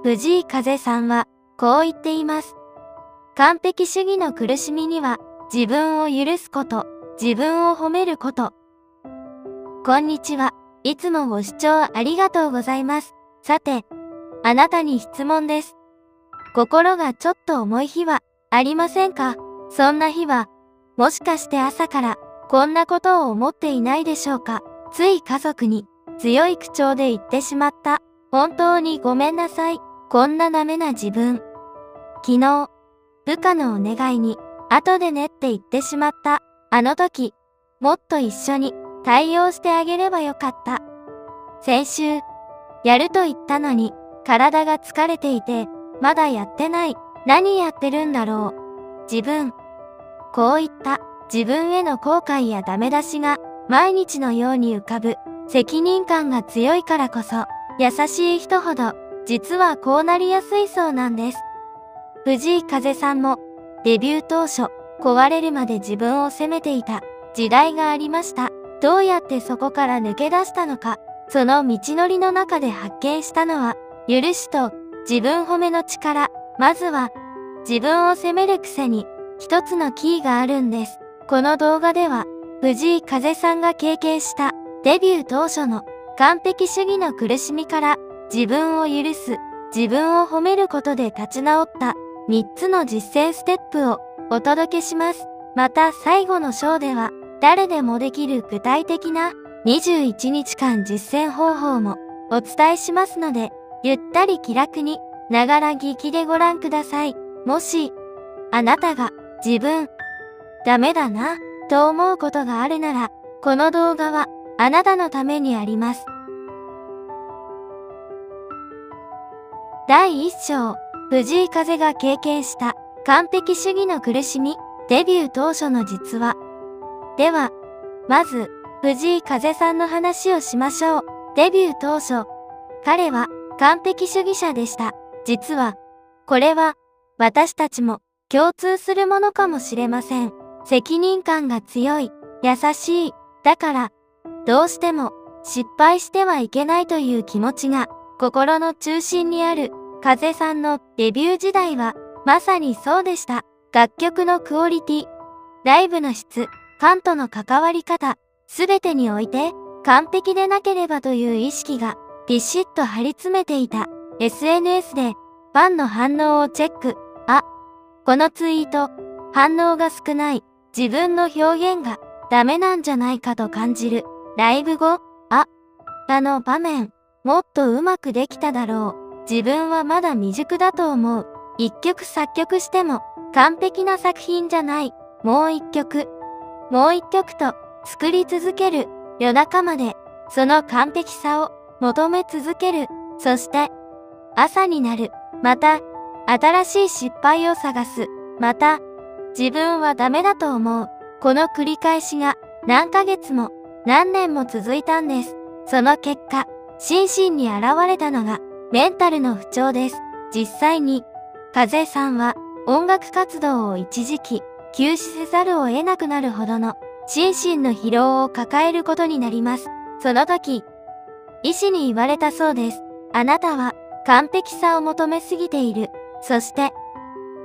藤井風さんは、こう言っています。完璧主義の苦しみには、自分を許すこと、自分を褒めること。こんにちは。いつもご視聴ありがとうございます。さて、あなたに質問です。心がちょっと重い日はありませんか？そんな日は、もしかして朝からこんなことを思っていないでしょうか？つい家族に強い口調で言ってしまった。本当にごめんなさい。こんなダメな自分。昨日、部下のお願いに後でねって言ってしまった。あの時、もっと一緒に対応してあげればよかった。先週、やると言ったのに、体が疲れていて、まだやってない。何やってるんだろう。自分。こういった自分への後悔やダメ出しが毎日のように浮かぶ。責任感が強いからこそ、優しい人ほど、実はこうなりやすいそうなんです。藤井風さんも、デビュー当初、壊れるまで自分を責めていた時代がありました。どうやってそこから抜け出したのか、その道のりの中で発見したのは、許しと自分褒めの力。まずは、自分を責めるくせに、一つのキーがあるんです。この動画では、藤井風さんが経験した、デビュー当初の完璧主義の苦しみから、自分を許す、自分を褒めることで立ち直った、3つの実践ステップをお届けします。また最後の章では、誰でもできる具体的な21日間実践方法もお伝えしますので、ゆったり気楽に、ながら聞きでご覧ください。もし、あなたが自分、ダメだな、と思うことがあるなら、この動画はあなたのためにあります。第1章、藤井風が経験した完璧主義の苦しみ、デビュー当初の実話。では、まず、藤井風さんの話をしましょう。デビュー当初、彼は完璧主義者でした。実は、これは、私たちも共通するものかもしれません。責任感が強い、優しい、だから、どうしても失敗してはいけないという気持ちが心の中心にある風さんのデビュー時代はまさにそうでした。楽曲のクオリティ、ライブの質、ファンとの関わり方、すべてにおいて完璧でなければという意識がビシッと張り詰めていた。SNS でファンの反応をチェック。あ、このツイート、反応が少ない。自分の表現がダメなんじゃないかと感じる。ライブ後、あの場面、もっとうまくできただろう。自分はまだ未熟だと思う。一曲作曲しても完璧な作品じゃない。もう一曲と作り続ける。夜中までその完璧さを求め続ける。そして朝になる。また新しい失敗を探す。また自分はダメだと思う。この繰り返しが何ヶ月も何年も続いたんです。その結果、心身に現れたのがメンタルの不調です。実際に、風さんは音楽活動を一時期休止せざるを得なくなるほどの心身の疲労を抱えることになります。その時、医師に言われたそうです。あなたは完璧さを求めすぎている。そして、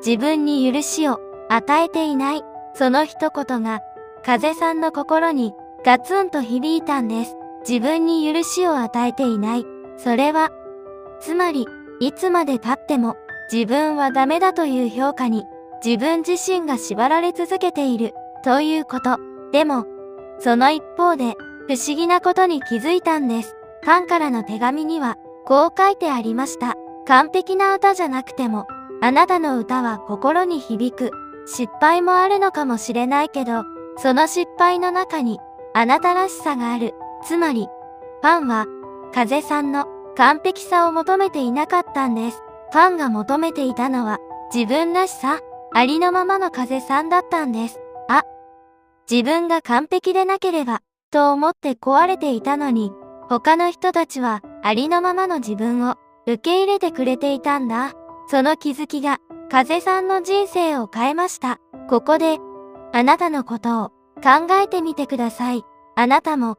自分に許しを与えていない。その一言が、風さんの心にガツンと響いたんです。自分に許しを与えていない。それは、つまり、いつまで経っても自分はダメだという評価に自分自身が縛られ続けているということ。でも、その一方で不思議なことに気づいたんです。ファンからの手紙にはこう書いてありました。完璧な歌じゃなくても、あなたの歌は心に響く。失敗もあるのかもしれないけど、その失敗の中にあなたらしさがある。つまり、ファンは風さんの完璧さを求めていなかったんです。ファンが求めていたのは自分らしさ、ありのままの風さんだったんです。あ、自分が完璧でなければ、と思って壊れていたのに、他の人たちはありのままの自分を受け入れてくれていたんだ。その気づきが風さんの人生を変えました。ここで、あなたのことを考えてみてください。あなたも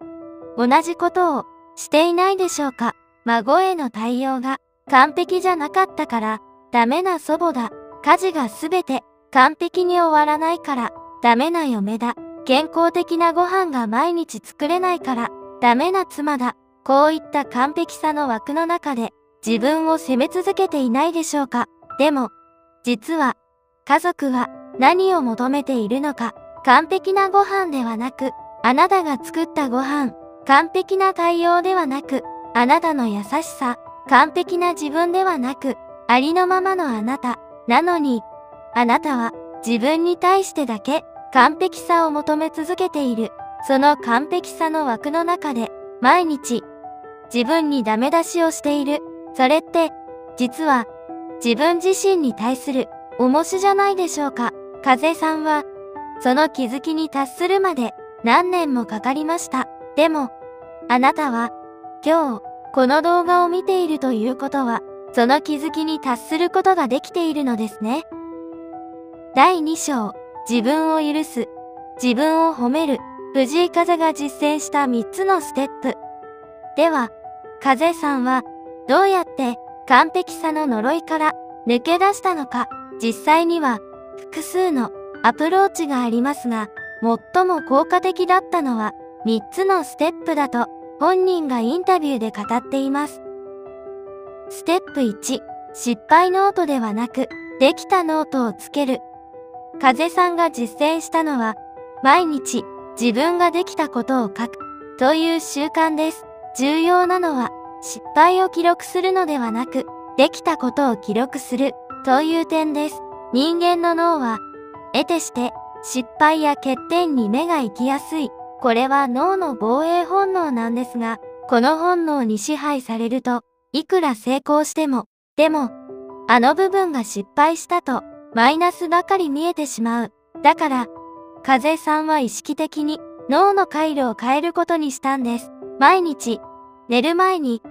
同じことをしていないでしょうか？孫への対応が完璧じゃなかったから、ダメな祖母だ。家事がすべて完璧に終わらないから、ダメな嫁だ。健康的なご飯が毎日作れないから、ダメな妻だ。こういった完璧さの枠の中で、自分を責め続けていないでしょうか。でも、実は、家族は何を求めているのか。完璧なご飯ではなく、あなたが作ったご飯。完璧な対応ではなく、あなたの優しさ。完璧な自分ではなく、ありのままのあなた。なのに、あなたは自分に対してだけ完璧さを求め続けている。その完璧さの枠の中で、毎日、自分にダメ出しをしている。それって、実は、自分自身に対する重しじゃないでしょうか。風さんは、その気づきに達するまで何年もかかりました。でも、あなたは、今日、この動画を見ているということは、その気づきに達することができているのですね。第2章、自分を許す、自分を褒める、藤井風が実践した3つのステップ。では、風さんは、どうやって完璧さの呪いから抜け出したのか。実際には、複数のアプローチがありますが、最も効果的だったのは3つのステップだと本人がインタビューで語っています。ステップ1、失敗ノートではなく、できたノートをつける。風さんが実践したのは、毎日自分ができたことを書くという習慣です。重要なのは、失敗を記録するのではなく、できたことを記録するという点です。人間の脳は、得てして失敗や欠点に目が行きやすい。これは脳の防衛本能なんですが、この本能に支配されると、いくら成功しても、でも、あの部分が失敗したと、マイナスばかり見えてしまう。だから、風さんは意識的に脳の回路を変えることにしたんです。毎日、寝る前に、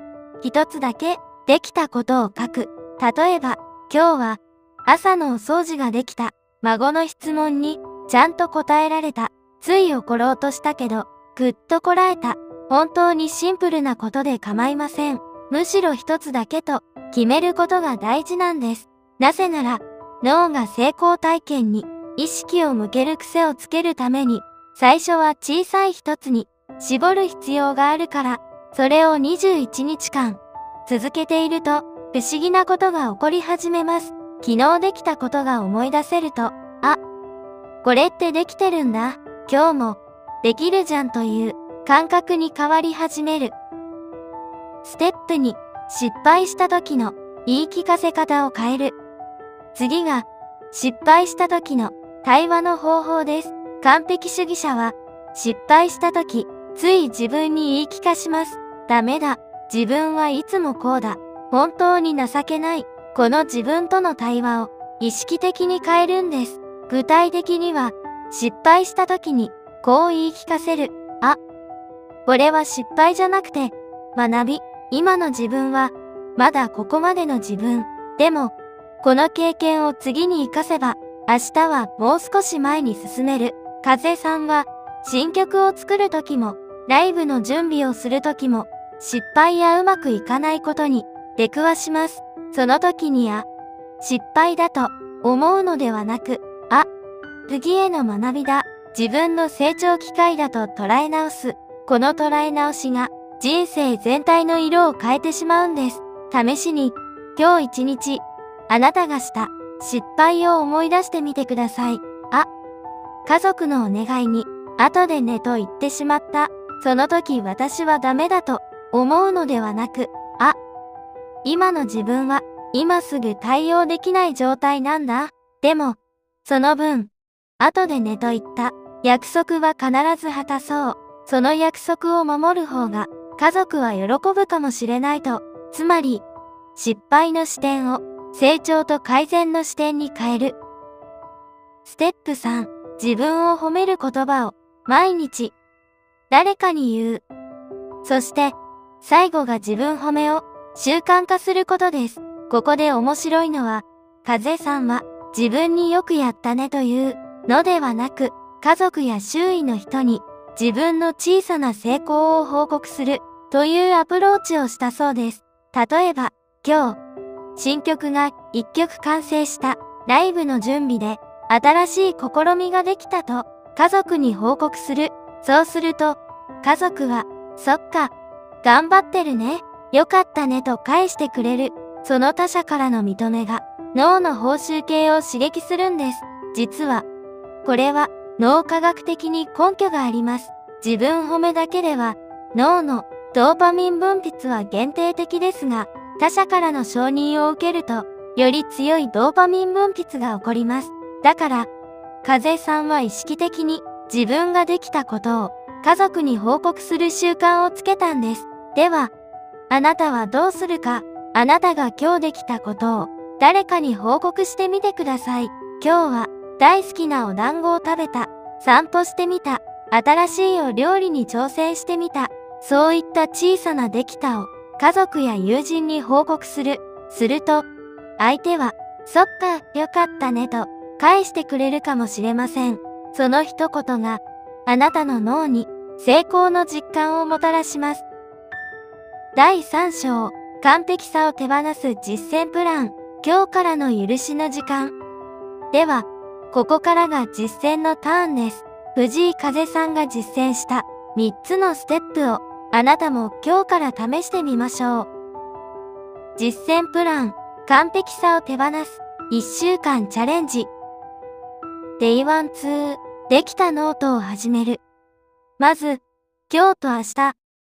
一つだけできたことを書く。例えば、今日は、朝のお掃除ができた。孫の質問に、ちゃんと答えられた。つい怒ろうとしたけど、ぐっとこらえた。本当にシンプルなことで構いません。むしろ一つだけと決めることが大事なんです。なぜなら、脳が成功体験に意識を向ける癖をつけるために、最初は小さい一つに絞る必要があるから、それを21日間続けていると、不思議なことが起こり始めます。昨日できたことが思い出せると、あ、これってできてるんだ。今日もできるじゃんという感覚に変わり始める。ステップ2、失敗した時の言い聞かせ方を変える。次が、失敗した時の対話の方法です。完璧主義者は、失敗した時、つい自分に言い聞かします。ダメだ。自分はいつもこうだ。本当に情けない。この自分との対話を意識的に変えるんです。具体的には、失敗した時に、こう言い聞かせる。あ、これは失敗じゃなくて、学び。今の自分は、まだここまでの自分。でも、この経験を次に活かせば、明日はもう少し前に進める。風さんは、新曲を作る時も、ライブの準備をする時も、失敗やうまくいかないことに出くわします。その時に失敗だと思うのではなく、あ、次への学びだ。自分の成長機会だと捉え直す。この捉え直しが人生全体の色を変えてしまうんです。試しに、今日一日、あなたがした失敗を思い出してみてください。あ、家族のお願いに、後でねと言ってしまった。その時私はダメだと思うのではなく、あ、今の自分は今すぐ対応できない状態なんだ。でも、その分、後でねと言った約束は必ず果たそう。その約束を守る方が家族は喜ぶかもしれないと。つまり、失敗の視点を成長と改善の視点に変える。ステップ3、自分を褒める言葉を毎日誰かに言う。そして、最後が自分褒めを習慣化することです。ここで面白いのは、風さんは自分によくやったねというのではなく、家族や周囲の人に自分の小さな成功を報告するというアプローチをしたそうです。例えば、今日新曲が1曲完成した。ライブの準備で新しい試みができたと家族に報告する。そうすると家族は、そっか、頑張ってるね、よかったねと返してくれる。その他者からの認めが脳の報酬系を刺激するんです。実は、これは脳科学的に根拠があります。自分褒めだけでは脳のドーパミン分泌は限定的ですが、他者からの承認を受けると、より強いドーパミン分泌が起こります。だから、風さんは意識的に自分ができたことを家族に報告する習慣をつけたんです。では、あなたはどうするか。あなたが今日できたことを誰かに報告してみてください。今日は大好きなお団子を食べた。散歩してみた。新しいお料理に挑戦してみた。そういった小さなできたを家族や友人に報告する。すると、相手は、そっか、よかったねと返してくれるかもしれません。その一言があなたの脳に成功の実感をもたらします。第3章、完璧さを手放す実践プラン。今日からの許しの時間。では、ここからが実践のターンです。藤井風さんが実践した3つのステップをあなたも今日から試してみましょう。実践プラン、完璧さを手放す1週間チャレンジ。Day 1 2、できたノートを始める。まず、今日と明日、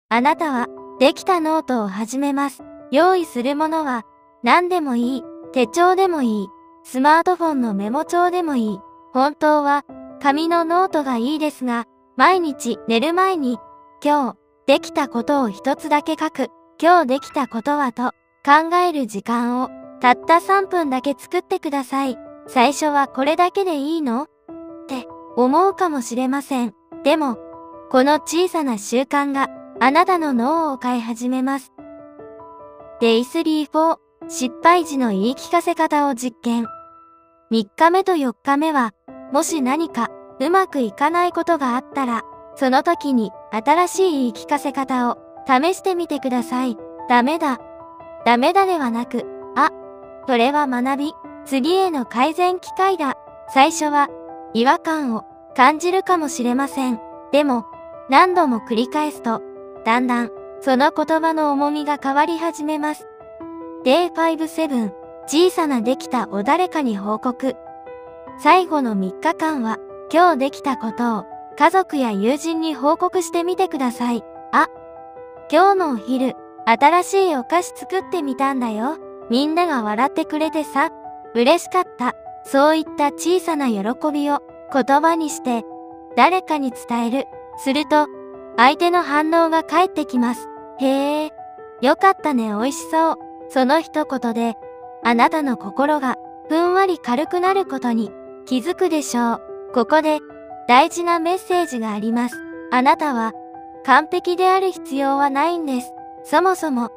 あなたはできたノートを始めます。用意するものは何でもいい。手帳でもいい。スマートフォンのメモ帳でもいい。本当は紙のノートがいいですが、毎日寝る前に今日できたことを一つだけ書く。今日できたことはと考える時間をたった3分だけ作ってください。最初はこれだけでいいの？って思うかもしれません。でも、この小さな習慣があなたの脳を変え始めます。Day 3 4、失敗時の言い聞かせ方を実験。3日目と4日目は、もし何かうまくいかないことがあったら、その時に新しい言い聞かせ方を試してみてください。ダメだ。ダメだではなく、あ、それは学び、次への改善機会だ。最初は違和感を感じるかもしれません。でも、何度も繰り返すと、だんだんその言葉の重みが変わり始めます。Day 5 7、小さなできたを誰かに報告。最後の3日間は、今日できたことを家族や友人に報告してみてください。あ、今日のお昼、新しいお菓子作ってみたんだよ。みんなが笑ってくれてさ、嬉しかった。そういった小さな喜びを言葉にして、誰かに伝える。すると、相手の反応が返ってきます。へえ、よかったね、美味しそう。その一言で、あなたの心がふんわり軽くなることに気づくでしょう。ここで大事なメッセージがあります。あなたは完璧である必要はないんです。そもそも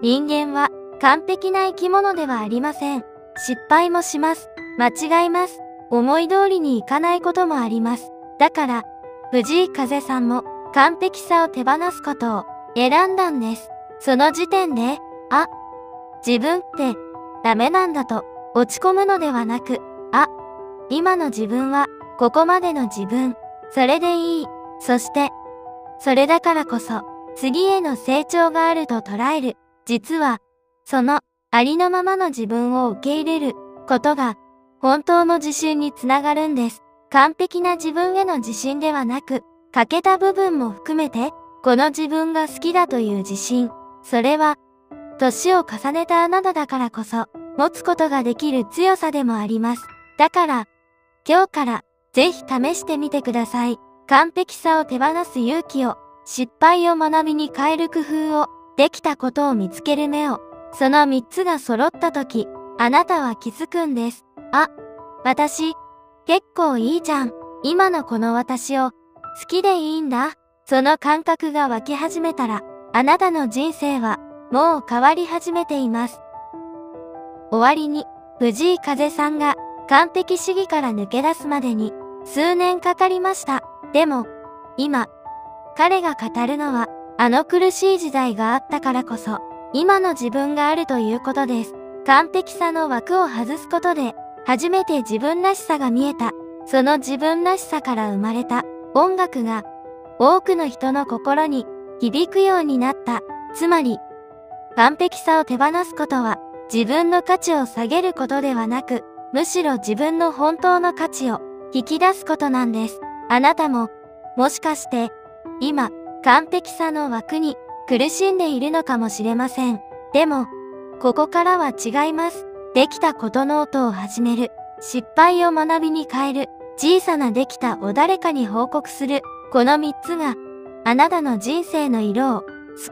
人間は完璧な生き物ではありません。失敗もします。間違います。思い通りにいかないこともあります。だから、藤井風さんも完璧さを手放すことを選んだんです。その時点で、あ、自分ってダメなんだと落ち込むのではなく、あ、今の自分はここまでの自分、それでいい。そして、それだからこそ次への成長があると捉える。実は、そのありのままの自分を受け入れることが本当の自信につながるんです。完璧な自分への自信ではなく、欠けた部分も含めて、この自分が好きだという自信。それは、年を重ねたあなただからこそ、持つことができる強さでもあります。だから、今日からぜひ試してみてください。完璧さを手放す勇気を、失敗を学びに変える工夫を、できたことを見つける目を、その3つが揃ったとき、あなたは気づくんです。あ、私、結構いいじゃん。今のこの私を好きでいいんだ。その感覚が湧き始めたら、あなたの人生はもう変わり始めています。終わりに、藤井風さんが完璧主義から抜け出すまでに数年かかりました。でも、今、彼が語るのは、あの苦しい時代があったからこそ、今の自分があるということです。完璧さの枠を外すことで、初めて自分らしさが見えた。その自分らしさから生まれた音楽が、多くの人の心に響くようになった。つまり、完璧さを手放すことは、自分の価値を下げることではなく、むしろ自分の本当の価値を引き出すことなんです。あなたも、もしかして、今、完璧さの枠に苦しんでいるのかもしれません。でも、ここからは違います。できたことノートを始める。失敗を学びに変える。小さなできたを誰かに報告する。この3つが、あなたの人生の色を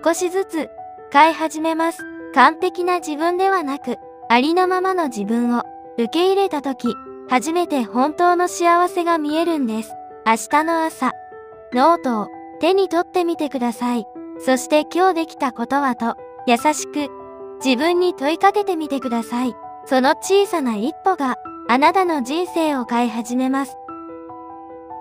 少しずつ変え始めます。完璧な自分ではなく、ありのままの自分を受け入れたとき、初めて本当の幸せが見えるんです。明日の朝、ノートを手に取ってみてください。そして今日できたことはと、優しく自分に問いかけてみてください。その小さな一歩があなたの人生を変え始めます。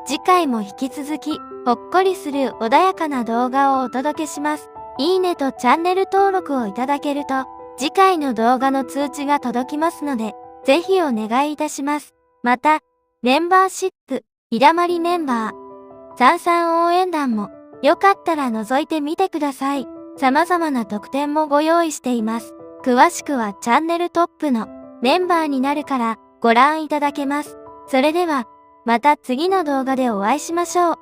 次回も引き続き、ほっこりする穏やかな動画をお届けします。いいねとチャンネル登録をいただけると、次回の動画の通知が届きますので、ぜひお願いいたします。また、メンバーシップ、日だまりメンバー、さんさん応援団も、よかったら覗いてみてください。様々な特典もご用意しています。詳しくはチャンネルトップのメンバーになるからご覧いただけます。それでは、また次の動画でお会いしましょう。